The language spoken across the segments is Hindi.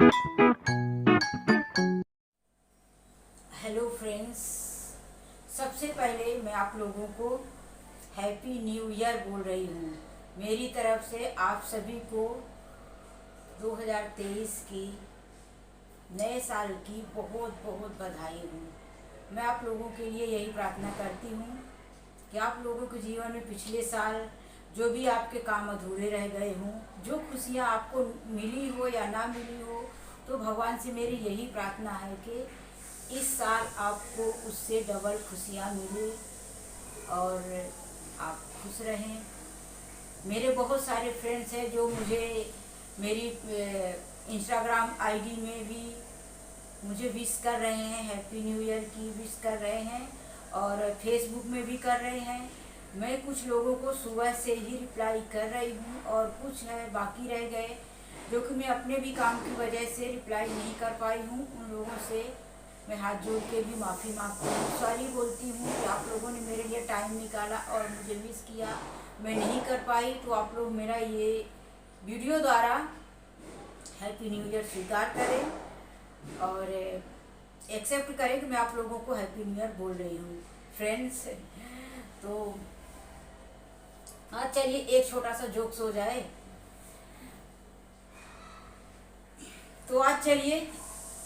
हेलो फ्रेंड्स, सबसे पहले मैं आप लोगों को हैप्पी न्यू ईयर बोल रही हूँ। मेरी तरफ से आप सभी को 2023 की नए साल की बहुत बहुत बधाई हूँ। मैं आप लोगों के लिए यही प्रार्थना करती हूँ कि आप लोगों के जीवन में पिछले साल जो भी आपके काम अधूरे रह गए हों, जो खुशियाँ आपको मिली हो या ना मिली हो, तो भगवान से मेरी यही प्रार्थना है कि इस साल आपको उससे डबल खुशियाँ मिले और आप खुश रहें। मेरे बहुत सारे फ्रेंड्स हैं जो मुझे मेरी इंस्टाग्राम आईडी में भी मुझे विश कर रहे हैं, हैप्पी न्यू ईयर की विश कर रहे हैं और फेसबुक में भी कर रहे हैं। मैं कुछ लोगों को सुबह से ही रिप्लाई कर रही हूँ और कुछ है बाकी रह गए जो कि मैं अपने भी काम की वजह से रिप्लाई नहीं कर पाई हूँ। उन लोगों से मैं हाथ जोड़ के भी माफ़ी मांगती हूँ, सॉरी बोलती हूँ कि आप लोगों ने मेरे लिए टाइम निकाला और मुझे मिस किया, मैं नहीं कर पाई। तो आप लोग मेरा ये वीडियो द्वारा हैप्पी न्यू ईयर स्वीकार करें और एक्सेप्ट करें कि मैं आप लोगों को हैप्पी न्यू ईयर बोल रही हूँ फ्रेंड्स। तो हाँ, चलिए एक छोटा सा जोक्स हो जाए। तो आज चलिए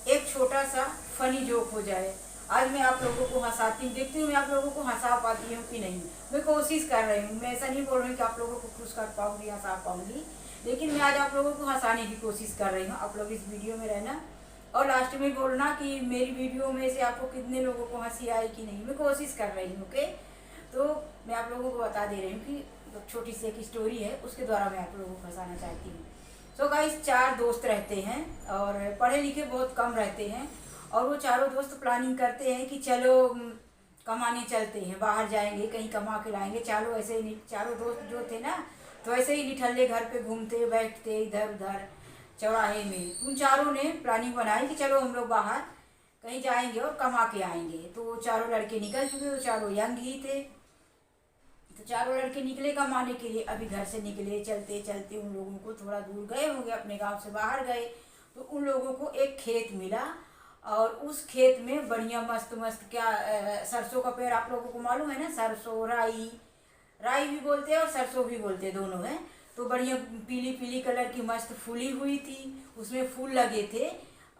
एक छोटा सा फनी जोक हो जाए। आज मैं आप लोगों को हंसाती हूँ, देखती हूँ मैं आप लोगों को हंसा पाती हूँ कि नहीं। मैं कोशिश कर रही हूँ, मैं ऐसा नहीं बोल रही हूँ कि आप लोगों को खुश कर पाऊंगी, हंसा पाऊंगी, लेकिन मैं आज आप लोगों को हंसाने की कोशिश कर रही हूँ। आप लोग इस वीडियो में रहना और लास्ट में बोलना कि मेरी वीडियो में से आपको कितने लोगों को हंसी आई कि नहीं। मैं कोशिश कर रही हूँ, ओके। तो मैं आप लोगों को बता दे रही हूँ कि छोटी सी एक स्टोरी है, उसके द्वारा मैं आप लोगों को हंसाना चाहती हूँ। सो गाइस, 4 दोस्त रहते हैं और पढ़े लिखे बहुत कम रहते हैं और वो चारों दोस्त प्लानिंग करते हैं कि चलो कमाने चलते हैं, बाहर जाएंगे, कहीं कमा के लाएंगे। चारों ऐसे ही चारों दोस्त जो थे ना, तो ऐसे ही निठल्ले घर पे घूमते बैठते इधर उधर चौराहे में। उन चारों ने प्लानिंग बनाई कि चलो हम लोग बाहर कहीं जाएंगे और कमा के आएंगे। तो चारों लड़के निकल चुके, वो चारों यंग ही थे। तो चारों लड़के निकले कमाने के लिए। अभी घर से निकले, चलते चलते उन लोगों को थोड़ा दूर गए होंगे, अपने गांव से बाहर गए, तो उन लोगों को एक खेत मिला और उस खेत में बढ़िया मस्त मस्त क्या सरसों का पेड़ आप लोगों को मालूम है ना, सरसों राई, राई भी बोलते हैं और सरसों भी बोलते हैं, दोनों है। तो बढ़िया पीली पीली कलर की मस्त फूली हुई थी, उसमें फूल लगे थे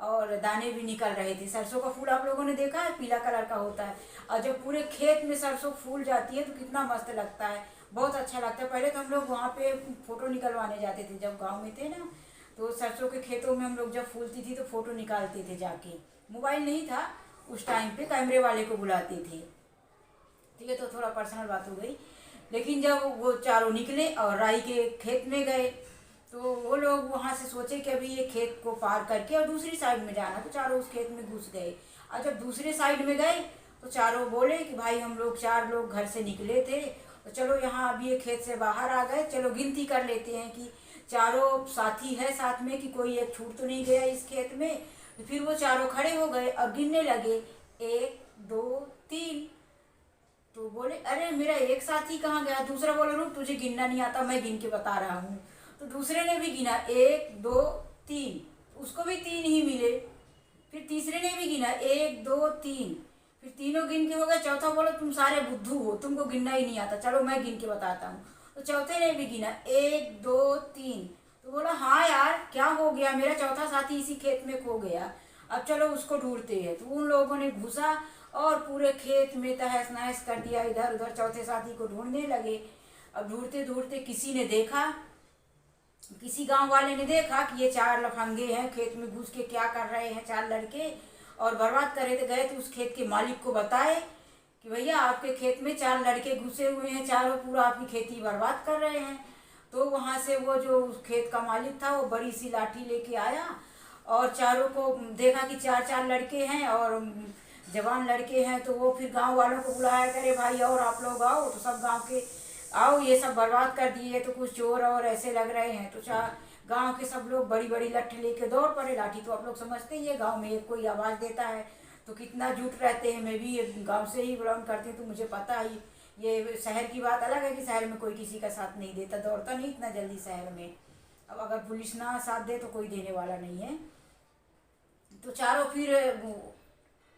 और दाने भी निकल रहे थे। सरसों का फूल आप लोगों ने देखा है, पीला कलर का होता है और जब पूरे खेत में सरसों फूल जाती है तो कितना मस्त लगता है, बहुत अच्छा लगता है। पहले तो हम लोग वहाँ पे फोटो निकलवाने जाते थे जब गाँव में थे ना, तो सरसों के खेतों में हम लोग जब फूलती थी तो फोटो निकालते थे जाके। मोबाइल नहीं था उस टाइम पे, कैमरे वाले को बुलाते थे। ठीक है, तो थोड़ा पर्सनल बात हो गई। लेकिन जब वो चारों निकले और राई के खेत में गए तो वो लोग वहाँ से सोचे कि अभी ये खेत को पार करके और दूसरी साइड में जाना, तो चारों उस खेत में घुस गए। और जब दूसरे साइड में गए तो चारों बोले कि भाई हम लोग 4 लोग घर से निकले थे, तो चलो यहाँ अभी ये खेत से बाहर आ गए, चलो गिनती कर लेते हैं कि चारों साथी है साथ में कि कोई एक छूट तो नहीं गया इस खेत में। तो फिर वो चारों खड़े हो गए और गिनने लगे, 1 2 3। तो बोले अरे मेरा एक साथी कहाँ गया। दूसरा बोला रुक, तुझे गिनना नहीं आता, मैं गिन के बता रहा हूँ। तो दूसरे ने भी गिना, 1 2 3, उसको भी 3 ही मिले। फिर तीसरे ने भी गिना, 1 2 3, फिर तीनों गिन के हो गए। चौथा बोला तुम सारे बुद्धू हो, तुमको गिनना ही नहीं आता, चलो मैं गिन के बताता हूँ। तो चौथे ने भी गिना, 1 2 3। तो बोला हाँ यार क्या हो गया, मेरा चौथा साथी इसी खेत में खो गया, अब चलो उसको ढूंढते हैं। तो उन लोगों ने घुसा और पूरे खेत में तहस नहस कर दिया, इधर उधर चौथे साथी को ढूंढने लगे। अब ढूंढते ढूंढते किसी ने देखा, किसी गांव वाले ने देखा कि ये 4 लफंगे हैं, खेत में घुस के क्या कर रहे हैं 4 लड़के और बर्बाद कर रहे थे। गए तो उस खेत के मालिक को बताए कि भैया आपके खेत में 4 लड़के घुसे हुए हैं, चारों पूरा आपकी खेती बर्बाद कर रहे हैं। तो वहाँ से वो जो उस खेत का मालिक था वो बड़ी सी लाठी लेके आया और चारों को देखा कि 4 लड़के हैं और जवान लड़के हैं। तो वो फिर गांव वालों को बुलाया, करे भाई और आप लोग आओ। तो सब गांव के आओ, ये सब बर्बाद कर दिए, तो कुछ चोर और ऐसे लग रहे हैं। तो गांव के सब लोग बड़ी बड़ी लठ लेके दौड़ पड़े। लाठी तो आप लोग समझते ही है, गांव में एक कोई आवाज़ देता है तो कितना जुट रहते हैं। मैं भी गांव से ही बिलोंग करती हूँ तो मुझे पता ही। ये शहर की बात अलग है कि शहर में कोई किसी का साथ नहीं देता, दौड़ता नहीं इतना जल्दी शहर में। अब अगर पुलिस ना साथ दे तो कोई देने वाला नहीं है। तो चारों फिर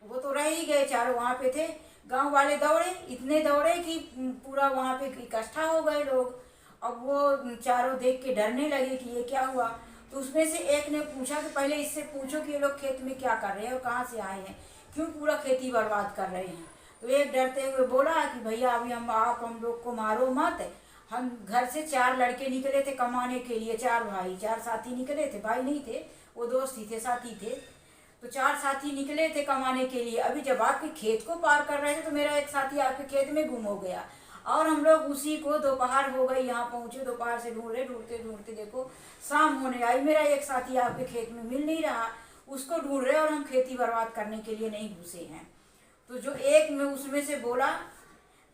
वो तो रह ही गए, चारों वहाँ पे थे। गांव वाले दौड़े, इतने दौड़े कि पूरा वहाँ पे इकट्ठा हो गए लोग। अब वो चारों देख के डरने लगे कि ये क्या हुआ। तो उसमें से एक ने पूछा कि पहले इससे पूछो कि ये लोग खेत में क्या कर रहे हैं और कहाँ से आए हैं, क्यों पूरा खेती बर्बाद कर रहे हैं। तो एक डरते हुए बोला कि भैया अभी हम लोग को मारो मत, हम घर से 4 लड़के निकले थे कमाने के लिए, 4 भाई, 4 साथी निकले थे, भाई नहीं थे वो, दोस्त ही थे, साथी थे। तो 4 साथी निकले थे कमाने के लिए। अभी जब आपके खेत को पार कर रहे थे तो मेरा एक साथी आपके खेत में गुम हो गया, और हम लोग उसी को, दोपहर हो गई यहाँ पहुँचे, दोपहर से ढूंढ रहे, ढूंढते ढूंढते देखो शाम होने आई, मेरा एक साथी आपके खेत में मिल नहीं रहा, उसको ढूंढ रहे और हम खेती बर्बाद करने के लिए नहीं घुसे हैं। तो जो एक में उसमें से बोला,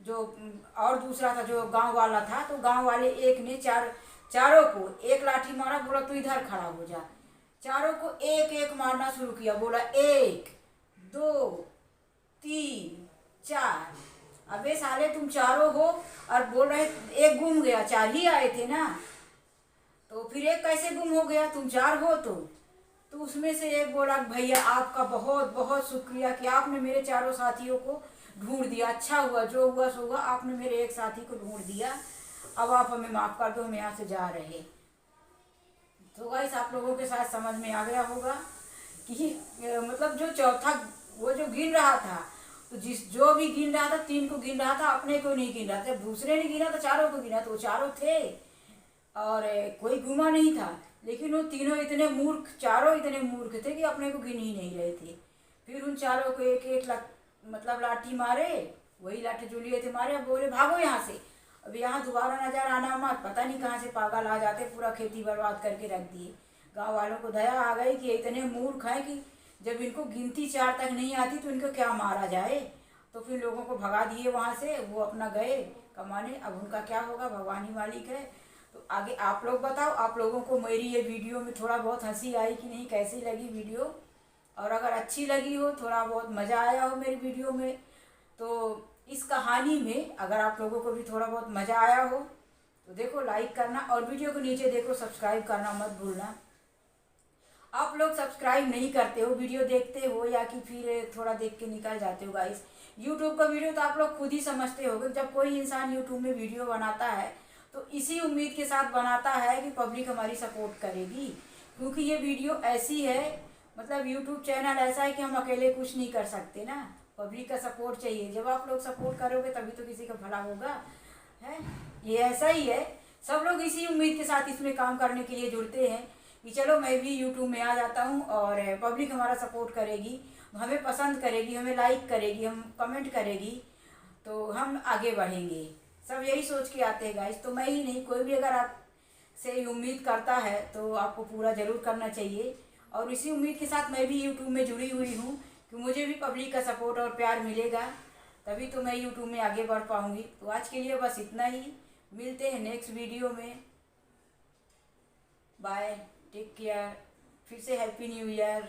जो और दूसरा था जो गांव वाला था, तो गांव वाले एक ने चारों को एक लाठी मारा, बोला तू इधर खड़ा हो जा। चारों को एक एक मारना शुरू किया, बोला 1 2 3 4। अबे साले तुम चारों हो और बोल रहे एक गुम गया, 4 ही आए थे ना, तो फिर एक कैसे गुम हो गया, तुम 4 हो तो उसमें से एक बोला भैया आपका बहुत बहुत शुक्रिया कि आपने मेरे चारों साथियों को ढूंढ दिया, अच्छा हुआ, जो हुआ सो हुआ, आपने मेरे एक साथी को ढूंढ दिया, अब आप हमें माफ़ कर दो, हम यहाँ से जा रहे। तो गाइस आप लोगों के साथ समझ में आ गया होगा कि मतलब जो चौथा वो जो गिन रहा था, तो जो भी गिन रहा था 3 को गिन रहा था, अपने को नहीं गिन रहा था। दूसरे ने गिना तो चारों को गिना, तो वो चारों थे और कोई गुमा नहीं था। लेकिन वो तीनों इतने मूर्ख, चारों इतने मूर्ख थे कि अपने को गिन ही नहीं रहे थे। फिर उन चारों को एक एक मतलब लाठी मारे, वही लाठी जो लिए थे मारे। अब बोले भागो यहाँ से, अब यहाँ दोबारा नजर आना मत, पता नहीं कहाँ से पागल आ जाते, पूरा खेती बर्बाद करके रख दिए। गांव वालों को दया आ गई कि इतने मूर्ख हैं कि जब इनको गिनती 4 तक नहीं आती तो इनको क्या मारा जाए। तो फिर लोगों को भगा दिए वहाँ से, वो अपना गए कमाने। अब उनका क्या होगा, भगवान ही मालिक है। तो आगे आप लोग बताओ, आप लोगों को मेरी ये वीडियो में थोड़ा बहुत हंसी आई कि नहीं, कैसी लगी वीडियो, और अगर अच्छी लगी हो, थोड़ा बहुत मज़ा आया हो मेरी वीडियो में, तो इस कहानी में अगर आप लोगों को भी थोड़ा बहुत मज़ा आया हो तो देखो लाइक करना, और वीडियो को नीचे देखो सब्सक्राइब करना मत भूलना। आप लोग सब्सक्राइब नहीं करते हो, वीडियो देखते हो या कि फिर थोड़ा देख के निकल जाते हो। गाइस यूट्यूब का वीडियो तो आप लोग खुद ही समझते हो, जब कोई इंसान यूट्यूब में वीडियो बनाता है तो इसी उम्मीद के साथ बनाता है कि पब्लिक हमारी सपोर्ट करेगी, क्योंकि ये वीडियो ऐसी है, मतलब यूट्यूब चैनल ऐसा है कि हम अकेले कुछ नहीं कर सकते ना, पब्लिक का सपोर्ट चाहिए। जब आप लोग सपोर्ट करोगे तभी तो किसी का भला होगा, है ये ऐसा ही है। सब लोग इसी उम्मीद के साथ इसमें काम करने के लिए जुड़ते हैं कि चलो मैं भी यूट्यूब में आ जाता हूँ और पब्लिक हमारा सपोर्ट करेगी, हमें पसंद करेगी, हमें लाइक करेगी, हम कमेंट करेगी, तो हम आगे बढ़ेंगे। सब यही सोच के आते हैं गाइस। तो मैं ही नहीं, कोई भी अगर आप से उम्मीद करता है तो आपको पूरा ज़रूर करना चाहिए। और इसी उम्मीद के साथ मैं भी यूट्यूब में जुड़ी हुई हूँ कि मुझे भी पब्लिक का सपोर्ट और प्यार मिलेगा, तभी तो मैं यूट्यूब में आगे बढ़ पाऊँगी। तो आज के लिए बस इतना ही, मिलते हैं नेक्स्ट वीडियो में। बाय, टेक केयर, फिर से हैप्पी न्यू ईयर।